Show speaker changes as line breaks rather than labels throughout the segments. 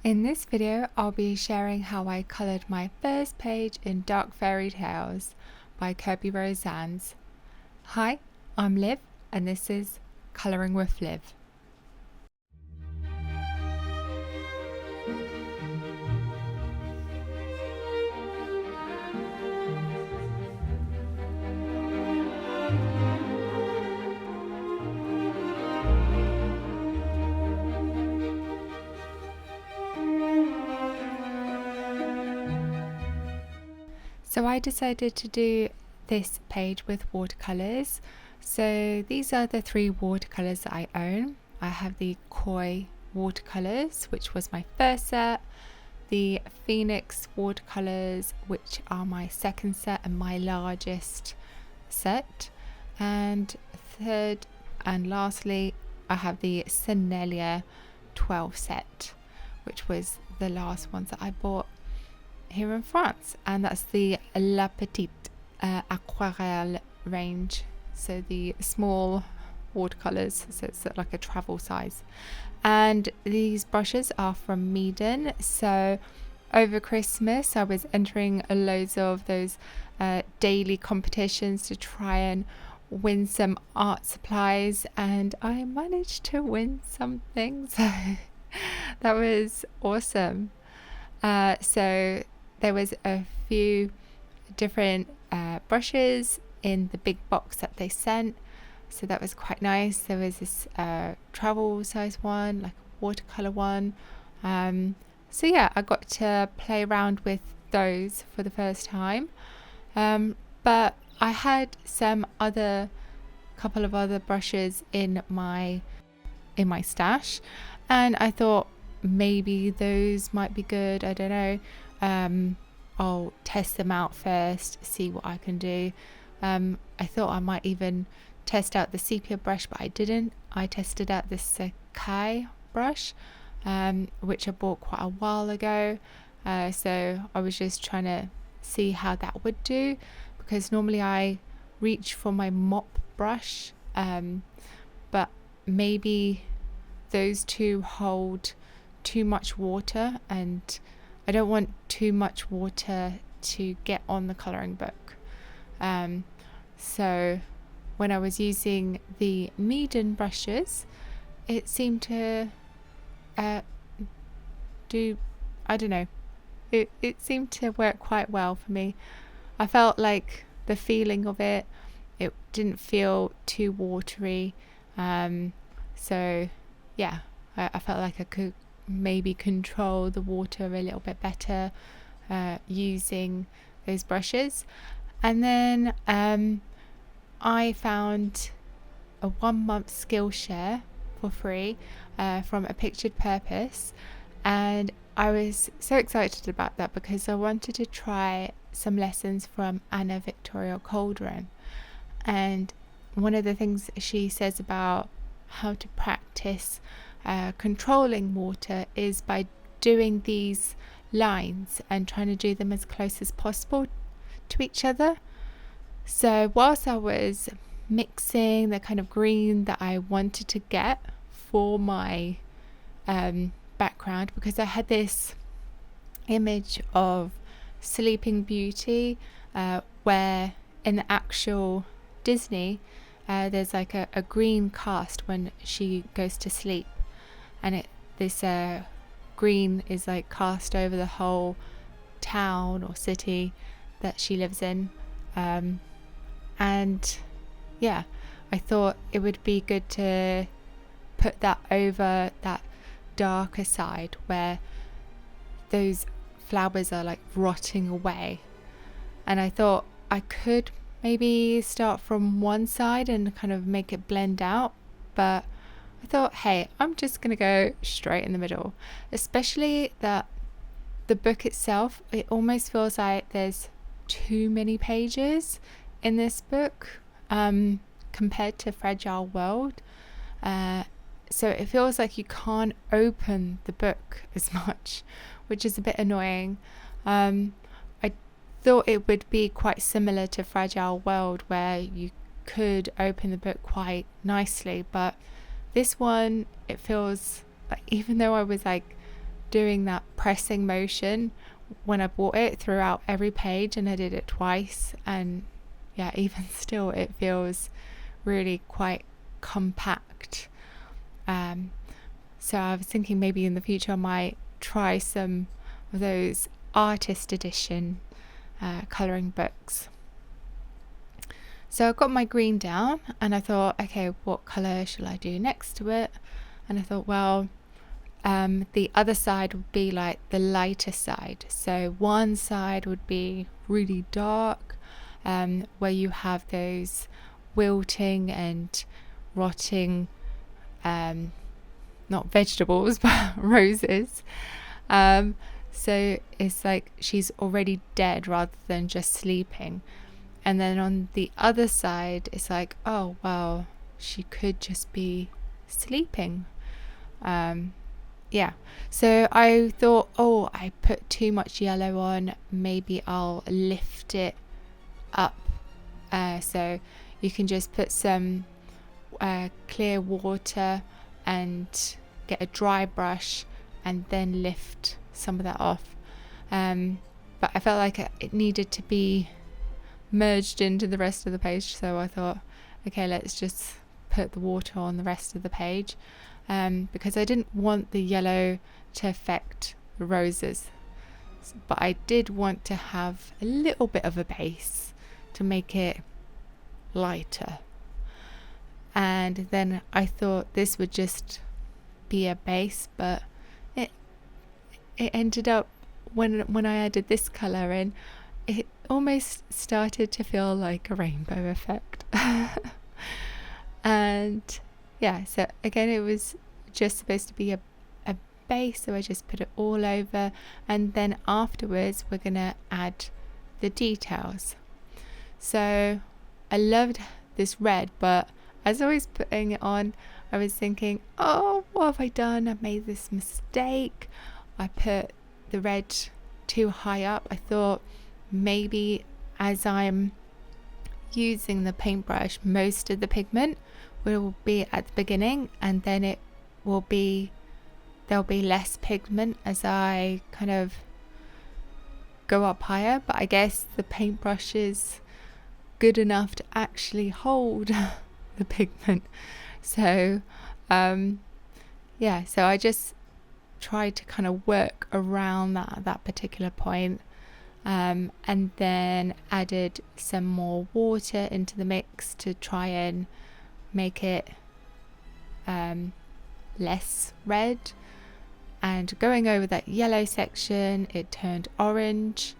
In this video, I'll be sharing how I coloured my first page in Dark Fairytales by Kerby Rosanes. Hi, I'm Liv, and this is Colouring with Liv. So I decided to do this page with watercolours. So these are the three watercolours that I own. I have the Koi watercolours, which was my first set, the Phoenix watercolours, which are my second set and my largest set, and third and lastly I have the Senelia 12 set, which was the last ones that I bought here in France, and that's the La Petite Aquarelle range, so the small watercolors, so it's like a travel size. And these brushes are from Meeden. So over Christmas I was entering loads of those daily competitions to try and win some art supplies, and I managed to win something, so that was awesome. So there was a few different brushes in the big box that they sent, so that was quite nice. There was this travel size one, like a watercolor one. So yeah, I got to play around with those for the first time. But I had some couple of other brushes in my stash, and I thought maybe those might be good. I don't know. I'll test them out first, see what I can do. I thought I might even test out the sepia brush, but I didn't. I tested out this Sakai brush, which I bought quite a while ago. So I was just trying to see how that would do, because normally I reach for my mop brush, but maybe those two hold too much water, and I don't want too much water to get on the colouring book. So when I was using the Meeden brushes, it seemed to do, I don't know, it seemed to work quite well for me. I felt like the feeling of it didn't feel too watery. So yeah, I felt like I could maybe control the water a little bit better using those brushes. And then I found a 1 month Skillshare for free from A Pictured Purpose, and I was so excited about that because I wanted to try some lessons from Anna Victoria Cauldron. And one of the things she says about how to practice controlling water is by doing these lines and trying to do them as close as possible to each other. So whilst I was mixing the kind of green that I wanted to get for my background, because I had this image of Sleeping Beauty where in the actual Disney there's like a green cast when she goes to sleep, and this green is like cast over the whole town or city that she lives in. And yeah, I thought it would be good to put that over that darker side where those flowers are like rotting away. And I thought I could maybe start from one side and kind of make it blend out, but I thought, hey, I'm just gonna go straight in the middle, especially that the book itself, it almost feels like there's too many pages in this book compared to Fragile World. So it feels like you can't open the book as much, which is a bit annoying. I thought it would be quite similar to Fragile World, where you could open the book quite nicely, but this one, it feels like, even though I was like doing that pressing motion when I bought it throughout every page, and I did it twice, and yeah, even still it feels really quite compact. So I was thinking maybe in the future I might try some of those artist edition colouring books. So I got my green down, and I thought, okay, what colour shall I do next to it? And I thought, well, the other side would be like the lighter side. So one side would be really dark, where you have those wilting and rotting, not vegetables, but roses. So it's like she's already dead rather than just sleeping. And then on the other side, it's like, oh, well, she could just be sleeping. Yeah. So I thought, oh, I put too much yellow on. Maybe I'll lift it up. So you can just put some clear water and get a dry brush and then lift some of that off. But I felt like it needed to be merged into the rest of the page, so I thought, okay, let's just put the water on the rest of the page, because I didn't want the yellow to affect the roses, but I did want to have a little bit of a base to make it lighter. And then I thought this would just be a base, but it ended up, when I added this colour in, it almost started to feel like a rainbow effect. And yeah, so again, it was just supposed to be a base, so I just put it all over, and then afterwards we're gonna add the details. So I loved this red, but as I was putting it on, I was thinking, oh, what have I done? I made this mistake. I put the red too high up. I thought maybe as I'm using the paintbrush, most of the pigment will be at the beginning, and then there'll be less pigment as I kind of go up higher. But I guess the paintbrush is good enough to actually hold the pigment. So so I just tried to kind of work around that particular point. And then added some more water into the mix to try and make it less red. And going over that yellow section, it turned orange,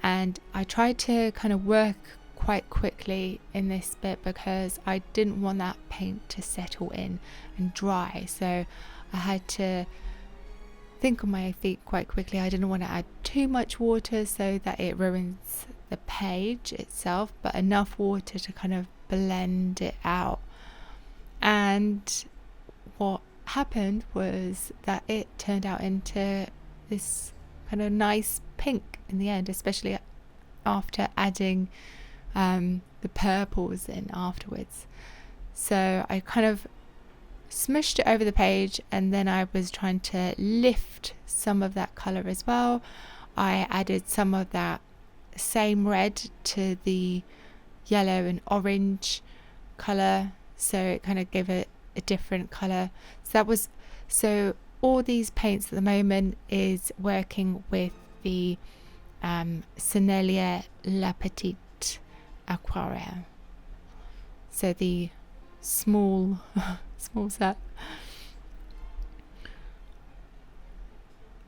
and I tried to kind of work quite quickly in this bit because I didn't want that paint to settle in and dry, so I had to think on my feet quite quickly. I didn't want to add too much water so that it ruins the page itself, but enough water to kind of blend it out. And what happened was that it turned out into this kind of nice pink in the end, especially after adding the purples in afterwards. So I kind of smushed it over the page, and then I was trying to lift some of that colour as well. I added some of that same red to the yellow and orange colour, so it kind of gave it a different colour. So all these paints at the moment is working with the Sennelier La Petite Aquarelle, so the small set.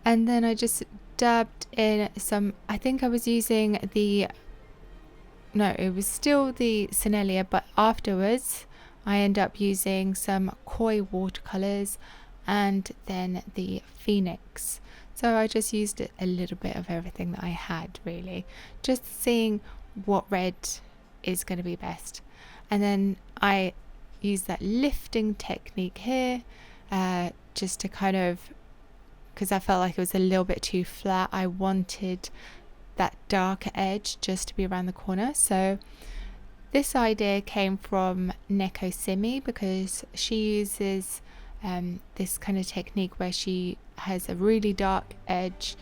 And then I just dabbed in some, I think I was using it was still the Sennelier, but afterwards I end up using some Koi watercolors and then the Phoenix. So I just used a little bit of everything that I had, really, just seeing what red is going to be best. And then I use that lifting technique here, just to kind of, because I felt like it was a little bit too flat. I wanted that darker edge just to be around the corner. So this idea came from Neko Simi, because she uses this kind of technique where she has a really dark edge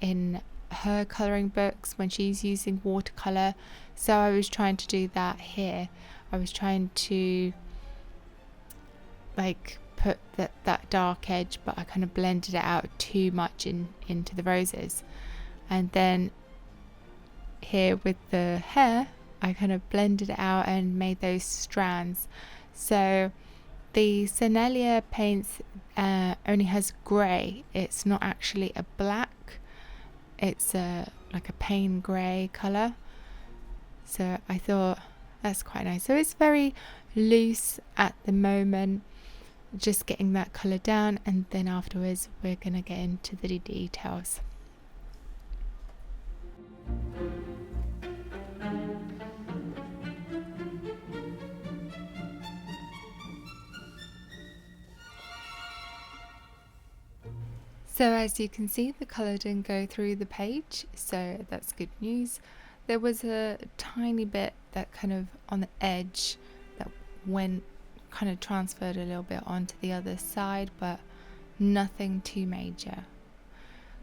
in her colouring books when she's using watercolour. So I was trying to do that here. I was trying to like put that dark edge, but I kind of blended it out too much into the roses. And then here with the hair, I kind of blended it out and made those strands. So the Sennelier paints only has grey. It's not actually a black. It's like a plain grey colour. So I thought that's quite nice. So it's very loose at the moment, just getting that colour down, and then afterwards we're going to get into the details. So as you can see, the colour didn't go through the page, so that's good news. There was a tiny bit that kind of on the edge that went kind of transferred a little bit onto the other side, but nothing too major.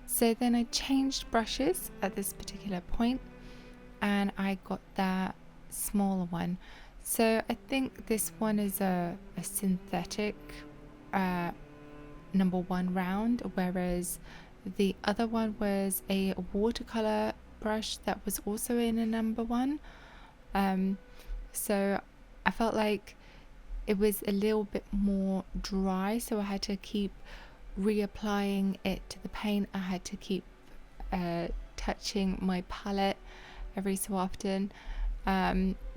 So then I changed brushes at this particular point, and I got that smaller one. So I think this one is a synthetic number 1 round, whereas the other one was a watercolor brush that was also in a number 1. So I felt like it was a little bit more dry, so I had to keep reapplying it to the paint. I had to keep touching my palette every so often,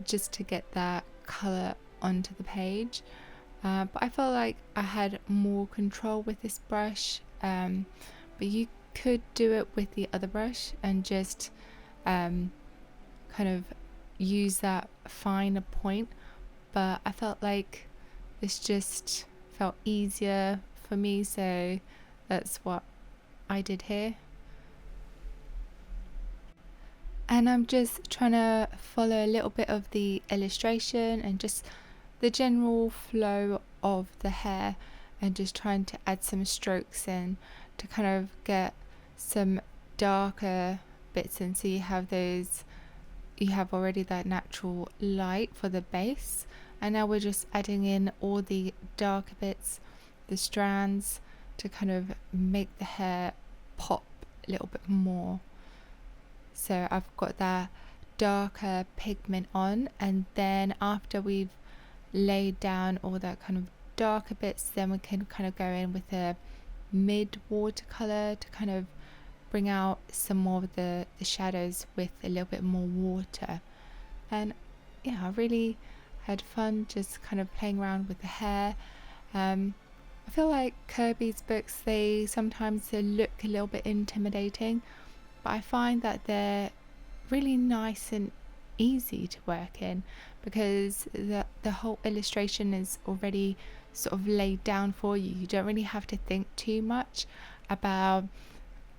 just to get that color onto the page. But I felt like I had more control with this brush, but you could do it with the other brush and just kind of use that finer point. But I felt like this just felt easier for me, so that's what I did here. And I'm just trying to follow a little bit of the illustration and just the general flow of the hair, and just trying to add some strokes in to kind of get some darker bits in, so you have already that natural light for the base, and now we're just adding in all the darker bits, the strands, to kind of make the hair pop a little bit more. So I've got that darker pigment on, and then after we've laid down all that kind of darker bits, then we can kind of go in with a mid watercolor to kind of bring out some more of the shadows with a little bit more water. And yeah, I really had fun just kind of playing around with the hair. I feel like Kerby's books, they sometimes look a little bit intimidating, but I find that they're really nice and easy to work in, because the whole illustration is already sort of laid down for you. You don't really have to think too much about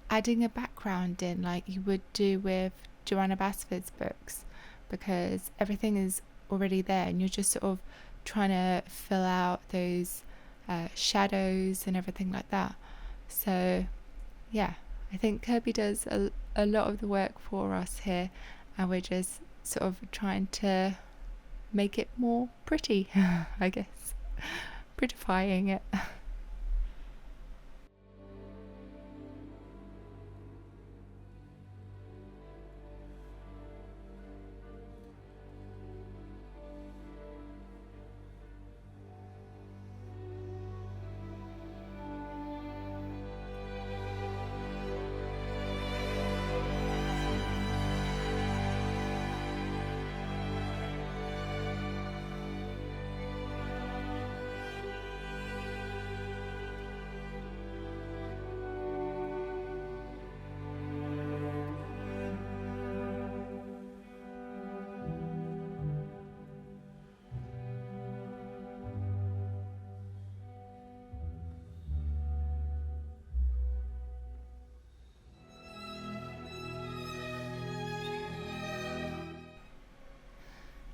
adding a background in like you would do with Joanna Basford's books, because everything is already there and you're just sort of trying to fill out those shadows and everything like that. So yeah, I think Kerby does a lot of the work for us here, and we're just sort of trying to make it more pretty, I guess, prettifying it.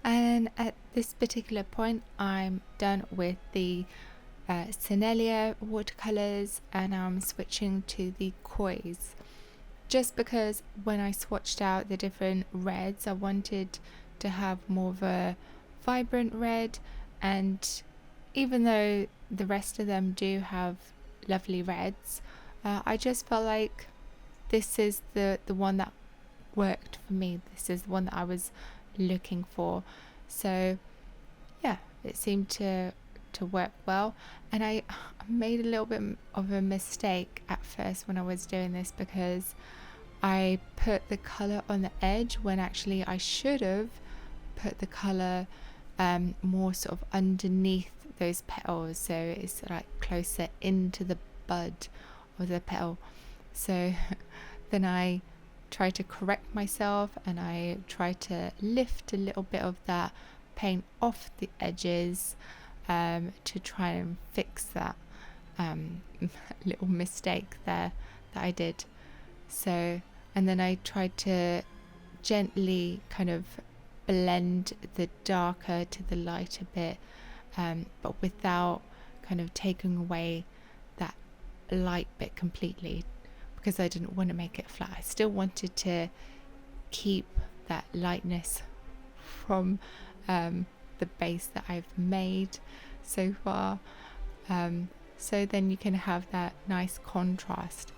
And at this particular point, I'm done with the Sennelier watercolors, and now I'm switching to the kois, just because when I swatched out the different reds, I wanted to have more of a vibrant red, and even though the rest of them do have lovely reds, I just felt like this is the one that worked for me. This is the one that I was looking for. So yeah, it seemed to work well. And I made a little bit of a mistake at first when I was doing this, because I put the color on the edge when actually I should have put the color more sort of underneath those petals, so it's like closer into the bud of the petal. So then I try to correct myself, and I try to lift a little bit of that paint off the edges to try and fix that little mistake there that I did. So, and then I tried to gently kind of blend the darker to the lighter bit, but without kind of taking away that light bit completely, because I didn't want to make it flat. I still wanted to keep that lightness from the base that I've made so far, so then you can have that nice contrast.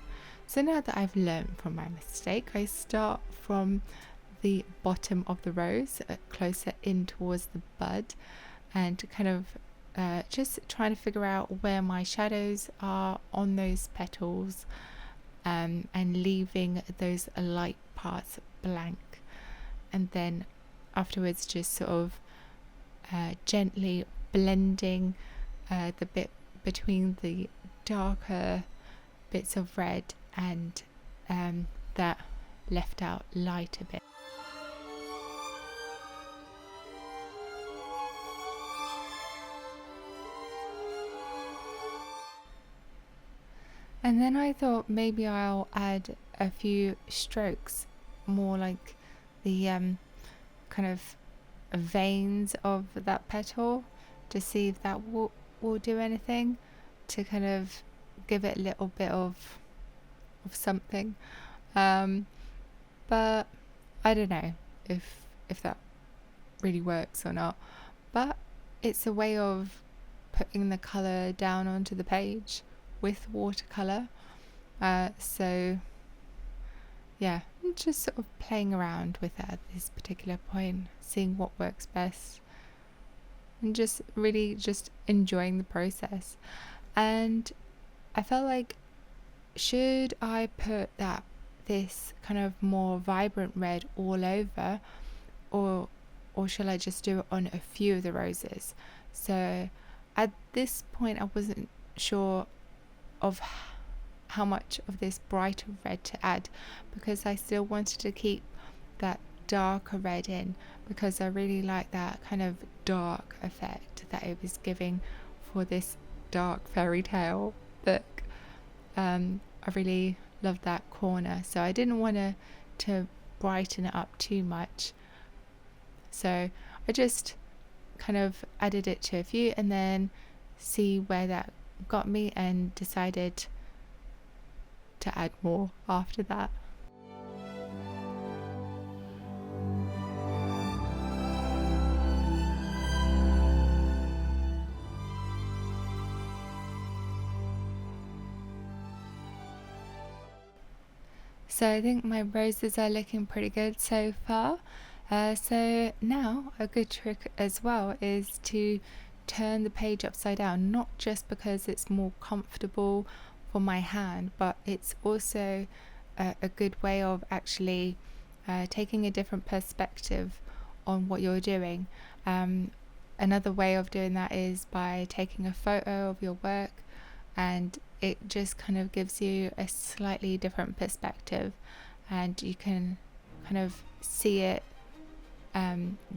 So now that I've learned from my mistake, I start from the bottom of the rose, closer in towards the bud, and kind of just trying to figure out where my shadows are on those petals, and leaving those light parts blank, and then afterwards just sort of gently blending the bit between the darker bits of red and that left out lighter bit. And then I thought maybe I'll add a few strokes, more like the kind of veins of that petal, to see if that will do anything to kind of give it a little bit of something. But I don't know if that really works or not. But it's a way of putting the colour down onto the page with watercolor. So yeah, I'm just sort of playing around with it at this particular point, seeing what works best, and just really just enjoying the process. And I felt like, should I put this kind of more vibrant red all over, or shall I just do it on a few of the roses? So at this point I wasn't sure of how much of this brighter red to add, because I still wanted to keep that darker red in, because I really like that kind of dark effect that it was giving for this dark fairy tale book. I really loved that corner, so I didn't want to brighten it up too much. So I just kind of added it to a few and then see where that got me, and decided to add more after that. So I think my roses are looking pretty good so far. So now a good trick as well is to turn the page upside down, not just because it's more comfortable for my hand, but it's also a good way of actually taking a different perspective on what you're doing. Another way of doing that is by taking a photo of your work, and it just kind of gives you a slightly different perspective, and you can kind of see it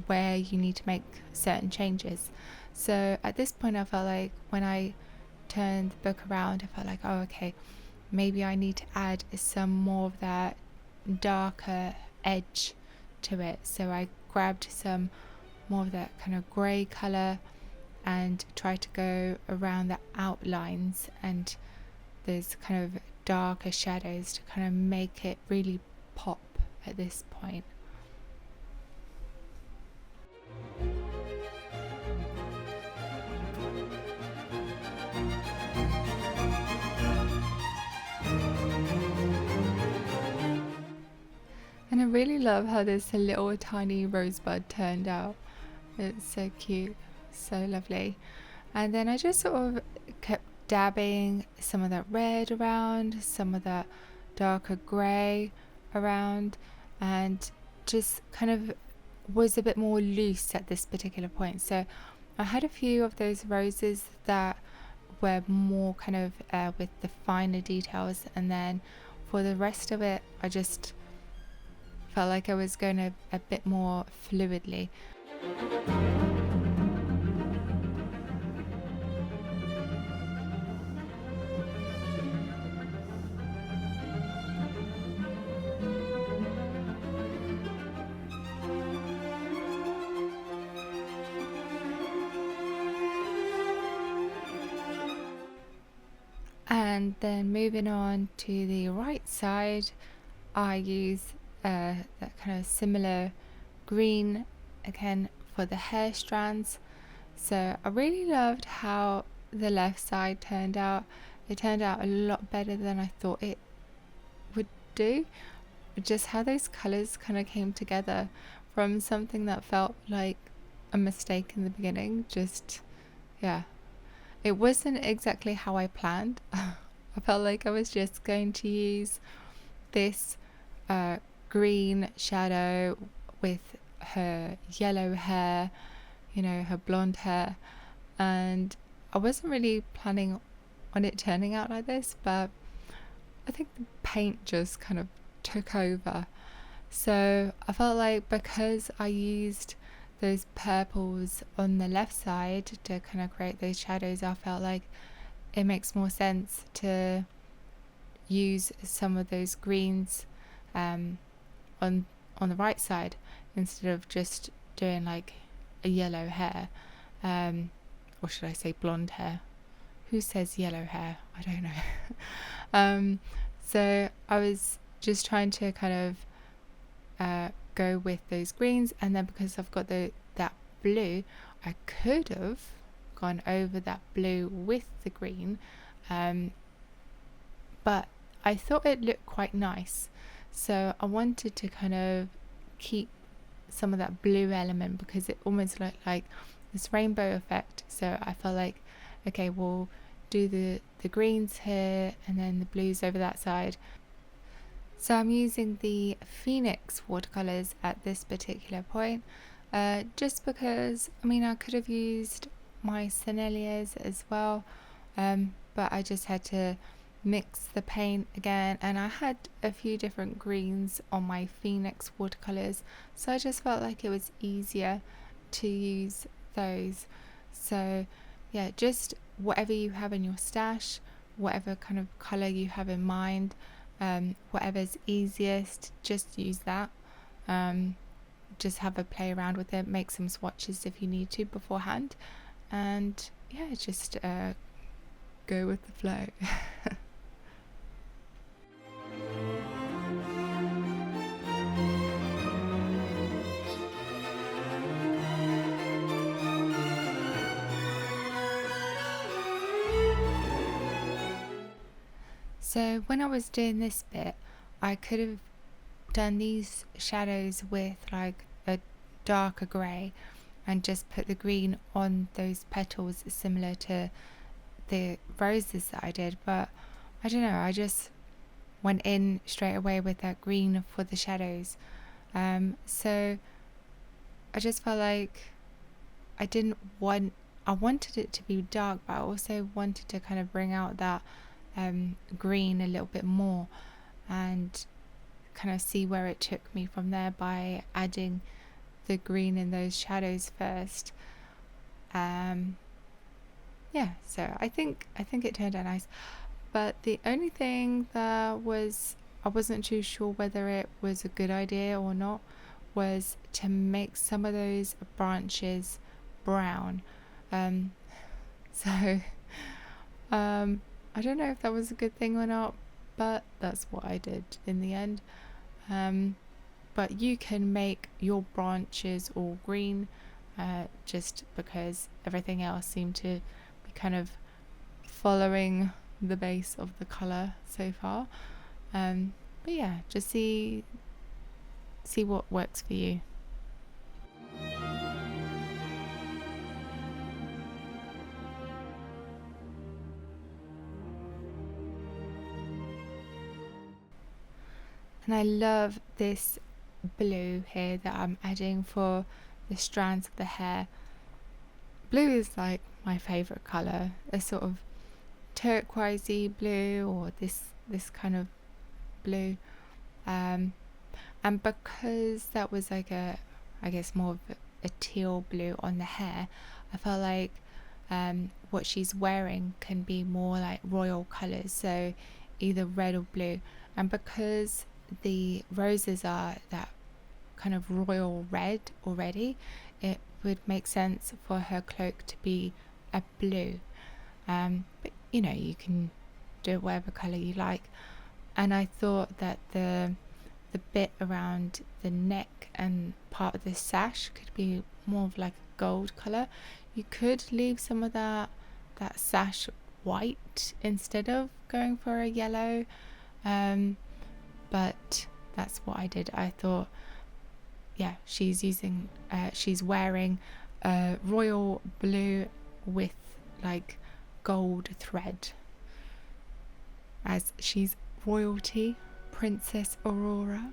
where you need to make certain changes. So at this point I felt like when I turned the book around, I felt like, oh okay, maybe I need to add some more of that darker edge to it. So I grabbed some more of that kind of grey colour and try to go around the outlines and those kind of darker shadows to kind of make it really pop at this point. And I really love how this little tiny rosebud turned out. It's so cute, so lovely. And then I just sort of kept dabbing some of that red around, some of that darker grey around, and just kind of was a bit more loose at this particular point. So I had a few of those roses that were more kind of with the finer details, and then for the rest of it I just felt like I was going a bit more fluidly. And then moving on to the right side, I use that kind of similar green again for the hair strands. So I really loved how the left side turned out. It turned out a lot better than I thought it would do. Just how those colours kind of came together from something that felt like a mistake in the beginning. Just, yeah. It wasn't exactly how I planned. I felt like I was just going to use this green shadow with her yellow hair, you know, her blonde hair, and I wasn't really planning on it turning out like this, but I think the paint just kind of took over. So I felt like because I used those purples on the left side to kind of create those shadows, I felt like it makes more sense to use some of those greens on the right side instead of just doing like a yellow hair, or should I say blonde hair? Who says yellow hair? I don't know. So I was just trying to kind of go with those greens, and then because I've got that blue, I could have gone over that blue with the green, but I thought it looked quite nice, so I wanted to kind of keep some of that blue element because it almost looked like this rainbow effect. So I felt like, okay, we'll do the greens here and then the blues over that side. So I'm using the Phoenix watercolors at this particular point, just because, I mean, I could have used my Senneliers as well, but I just had to mix the paint again, and I had a few different greens on my Phoenix watercolors, so I just felt like it was easier to use those. So yeah, just whatever you have in your stash, whatever kind of color you have in mind, whatever's easiest, just use that. Just have a play around with it, make some swatches if you need to beforehand, and yeah, just go with the flow. So when I was doing this bit, I could have done these shadows with like a darker grey and just put the green on those petals similar to the roses that I did, but I don't know, I just went in straight away with that green for the shadows. So I just felt like I wanted it to be dark, but I also wanted to kind of bring out that green a little bit more and kind of see where it took me from there by adding the green in those shadows first. Yeah, so I think it turned out nice, but the only thing that was I wasn't too sure whether it was a good idea or not was to make some of those branches brown, Um, so I don't know if that was a good thing or not, but that's what I did in the end. But you can make your branches all green, just because everything else seemed to be kind of following the base of the colour so far. But yeah, just see what works for you. And I love this blue here that I'm adding for the strands of the hair. Blue is like my favourite colour, a sort of turquoisey blue, or this kind of blue. And because that was like I guess more of a teal blue on the hair, I felt like what she's wearing can be more like royal colours, so either red or blue. And because the roses are that kind of royal red already, it would make sense for her cloak to be a blue. But you know, you can do it whatever colour you like. And I thought that the bit around the neck and part of the sash could be more of like a gold colour. You could leave some of that sash white instead of going for a yellow, but that's what I did. I thought, yeah, she's wearing a royal blue with like gold thread, as she's royalty, Princess Aurora.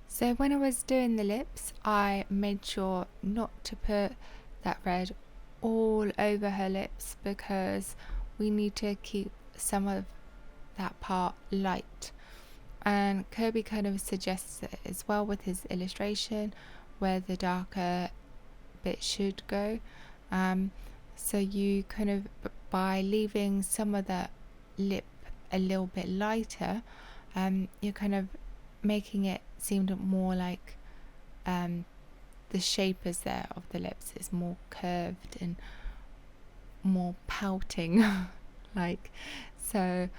So when I was doing the lips, I made sure not to put that red all over her lips, because we need to keep some of that part light. And Kerby kind of suggests it as well with his illustration, where the darker bit should go. So you kind of, by leaving some of the lip a little bit lighter, you're kind of making it seem more like the shape is there of the lips is more curved and more pouting like, so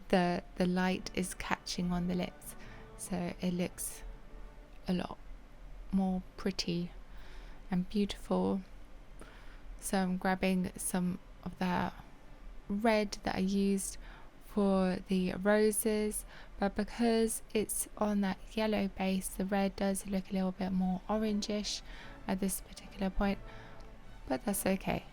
the light is catching on the lips, so it looks a lot more pretty and beautiful. So I'm grabbing some of that red that I used for the roses, but because it's on that yellow base, the red does look a little bit more orangish at this particular point, but that's okay.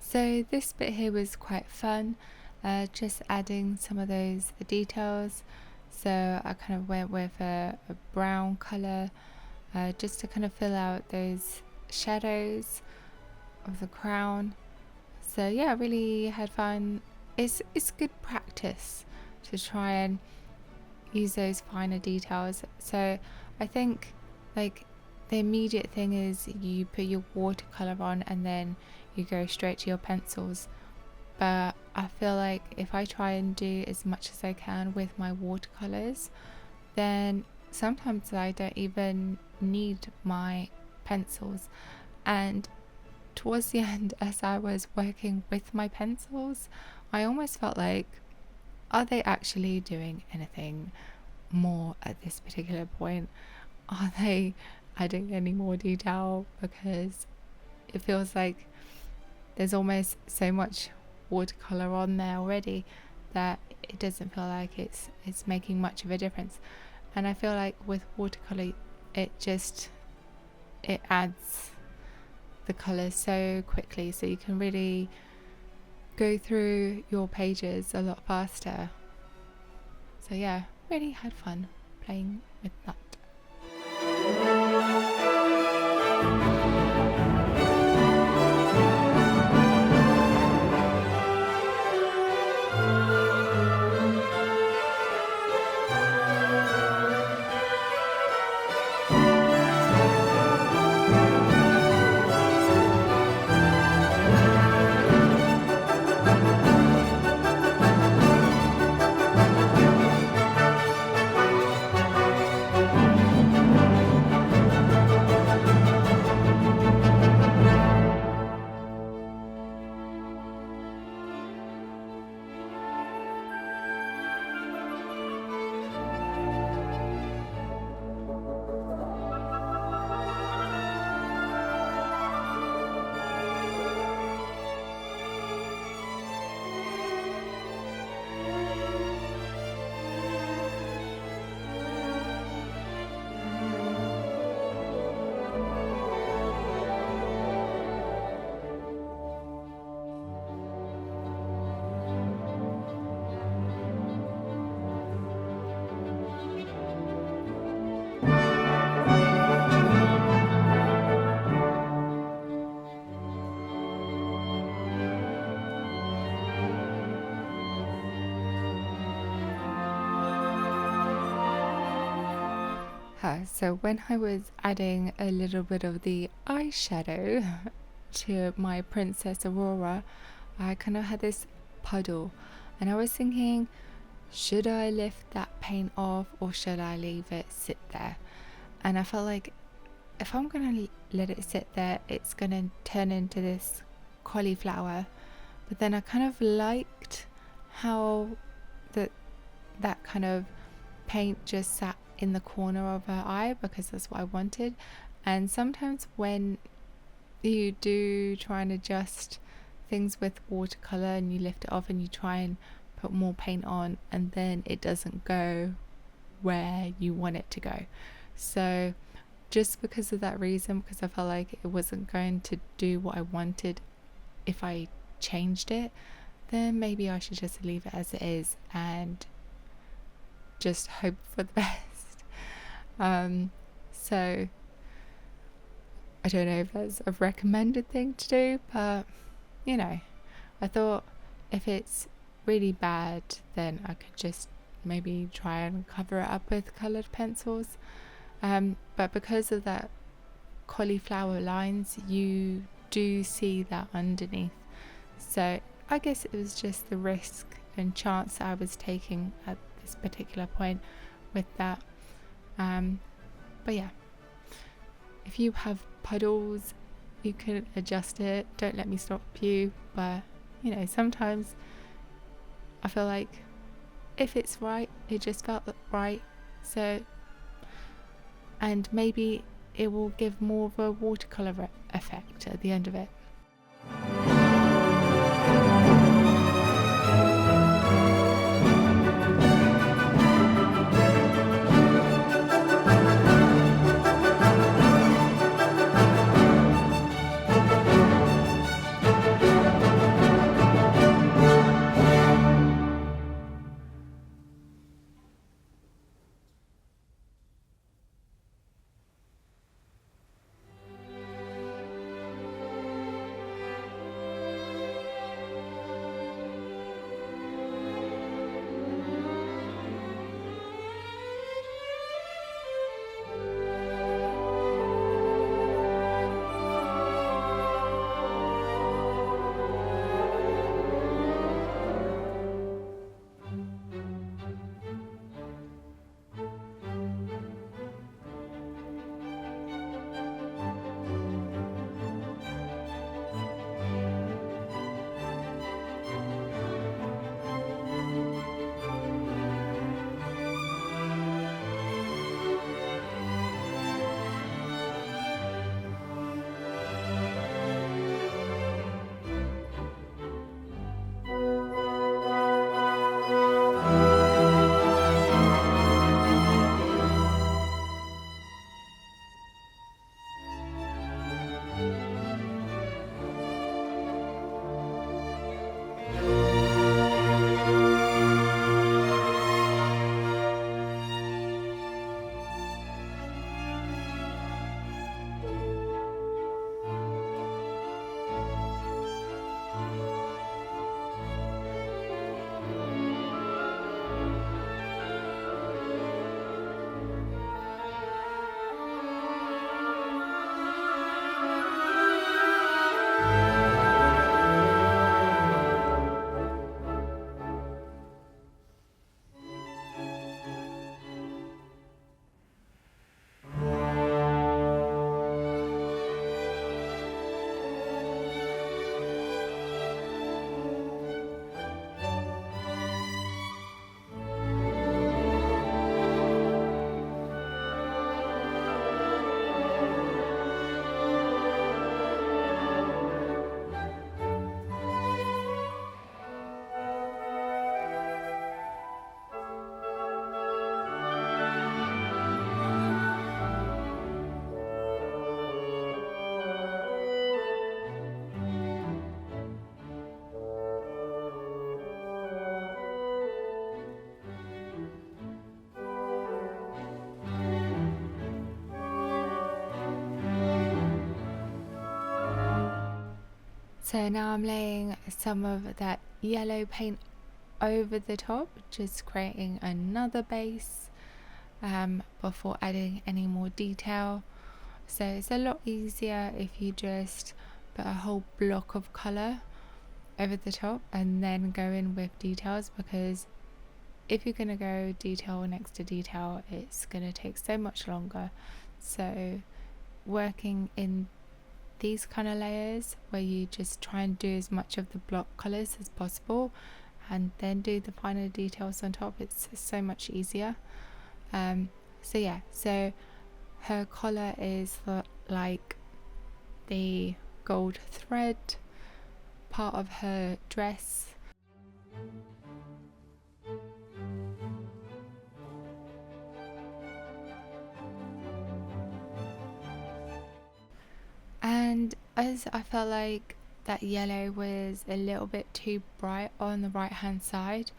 So this bit here was quite fun, just adding some of those details. So I kind of went with a brown colour just to kind of fill out those shadows of the crown. So yeah, I really had fun. It's good practice to try and use those finer details. So I think like the immediate thing is you put your watercolor on and then you go straight to your pencils. But I feel like if I try and do as much as I can with my watercolors, then sometimes I don't even need my pencils. And towards the end, as I was working with my pencils, I almost felt like, are they actually doing anything more at this particular point? Are they adding any more detail? Because it feels like there's almost so much watercolor on there already that it doesn't feel like it's making much of a difference. And I feel like with watercolor, it adds the colors so quickly, so you can really go through your pages a lot faster. So yeah, really had fun playing with that. So when I was adding a little bit of the eyeshadow to my Princess Aurora, I kind of had this puddle, and I was thinking, should I lift that paint off or should I leave it sit there? And I felt like if I'm gonna let it sit there, it's gonna turn into this cauliflower. But then I kind of liked how that kind of paint just sat in the corner of her eye, because that's what I wanted. And sometimes when you do try and adjust things with watercolor and you lift it off and you try and put more paint on, and then it doesn't go where you want it to go. So just because of that reason, because I felt like it wasn't going to do what I wanted if I changed it, then maybe I should just leave it as it is and just hope for the best. So I don't know if that's a recommended thing to do, but you know, I thought if it's really bad, then I could just maybe try and cover it up with coloured pencils. But because of that cauliflower lines, you do see that underneath. So I guess it was just the risk and chance I was taking at this particular point with that. But yeah, if you have puddles, you can adjust it. Don't let me stop you. But you know, sometimes I feel like if it's right, it just felt right. So, and maybe it will give more of a watercolor effect at the end of it. So now I'm laying some of that yellow paint over the top, just creating another base before adding any more detail. So it's a lot easier if you just put a whole block of colour over the top and then go in with details, because if you're going to go detail next to detail, it's going to take so much longer. So working in these kind of layers where you just try and do as much of the block colours as possible and then do the finer details on top, it's so much easier. So her collar is like the gold thread part of her dress. And as I felt like that yellow was a little bit too bright on the right hand side,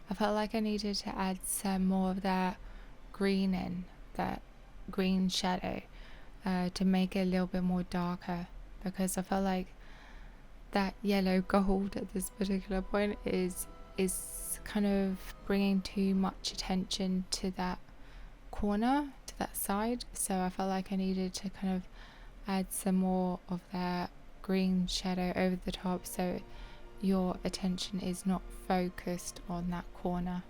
I felt like I needed to add some more of that green in, that green shadow, to make it a little bit more darker, because I felt like that yellow gold at this particular point is kind of bringing too much attention to that corner, to that side. So I felt like I needed to kind of add some more of that green shadow over the top so your attention is not focused on that corner.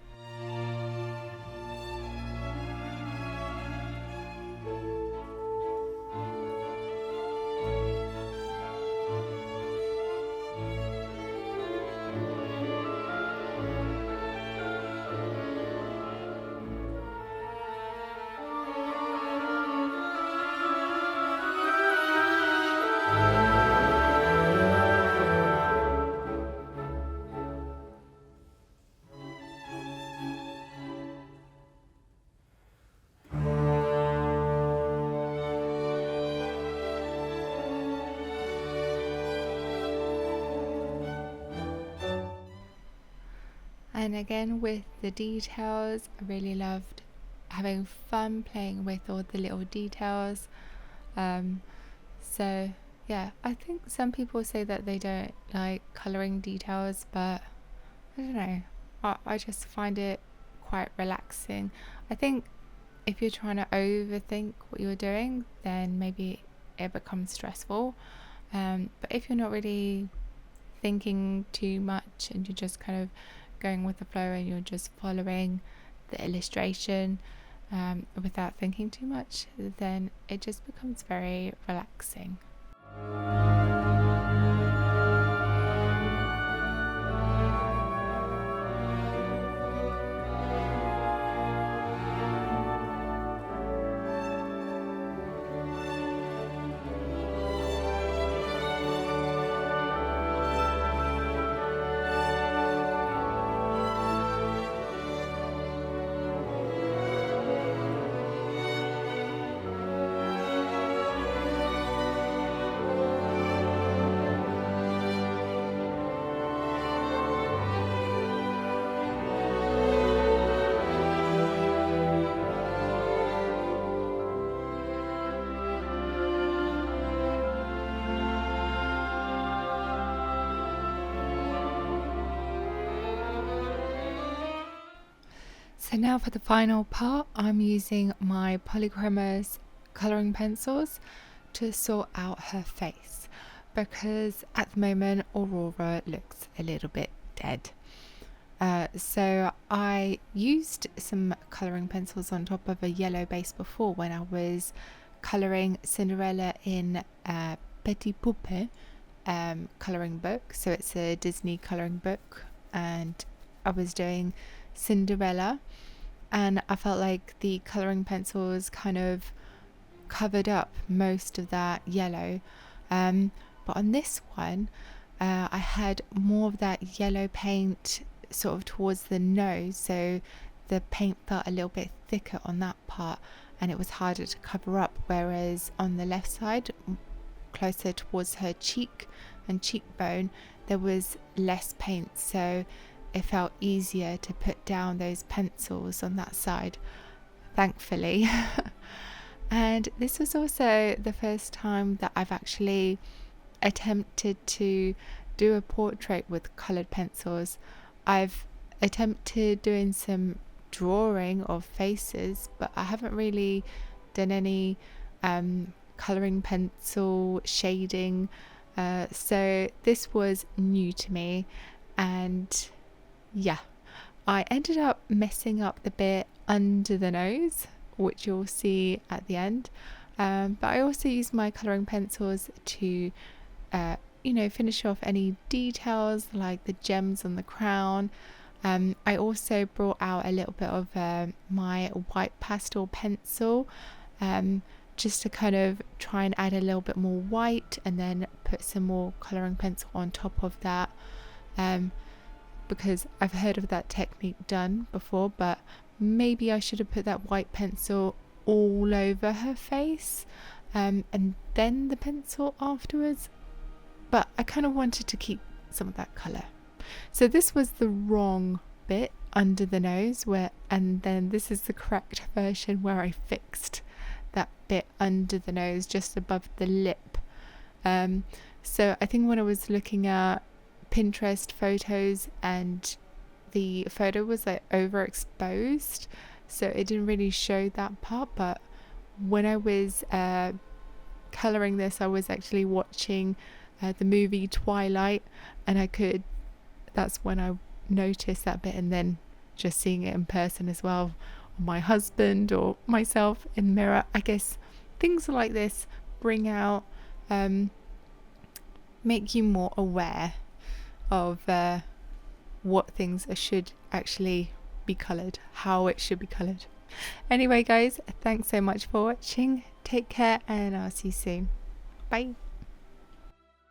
And again, with the details, I really loved having fun playing with all the little details. So yeah, I think some people say that they don't like colouring details, but I don't know, I just find it quite relaxing. I think if you're trying to overthink what you're doing, then maybe it becomes stressful. But if you're not really thinking too much and you're just kind of going with the flow and you're just following the illustration without thinking too much, then it just becomes very relaxing. So now for the final part, I'm using my Polychromos colouring pencils to sort out her face, because at the moment Aurora looks a little bit dead. So I used some colouring pencils on top of a yellow base before when I was colouring Cinderella in Petit Poupée colouring book. So it's a Disney colouring book, and I was doing Cinderella, and I felt like the colouring pencils kind of covered up most of that yellow, but on this one I had more of that yellow paint sort of towards the nose, so the paint felt a little bit thicker on that part and it was harder to cover up, whereas on the left side, closer towards her cheek and cheekbone, there was less paint, so it felt easier to put down those pencils on that side, thankfully. And this was also the first time that I've actually attempted to do a portrait with coloured pencils. I've attempted doing some drawing of faces, but I haven't really done any colouring pencil shading, so this was new to me. And yeah, I ended up messing up the bit under the nose, which you'll see at the end, but I also used my colouring pencils to finish off any details like the gems on the crown. I also brought out a little bit of my white pastel pencil, just to kind of try and add a little bit more white, and then put some more colouring pencil on top of that, because I've heard of that technique done before, but maybe I should have put that white pencil all over her face, and then the pencil afterwards, but I kind of wanted to keep some of that colour. So this was the wrong bit under the nose, and then this is the correct version where I fixed that bit under the nose just above the lip. So I think when I was looking at Pinterest photos, and the photo was like overexposed, so it didn't really show that part, but when I was colouring this, I was actually watching the movie Twilight, and that's when I noticed that bit, and then just seeing it in person as well, or my husband or myself in the mirror. I guess things like this bring out, make you more aware of what things should actually be coloured, how it should be coloured. Anyway guys, thanks so much for watching, take care, and I'll see you soon. Bye.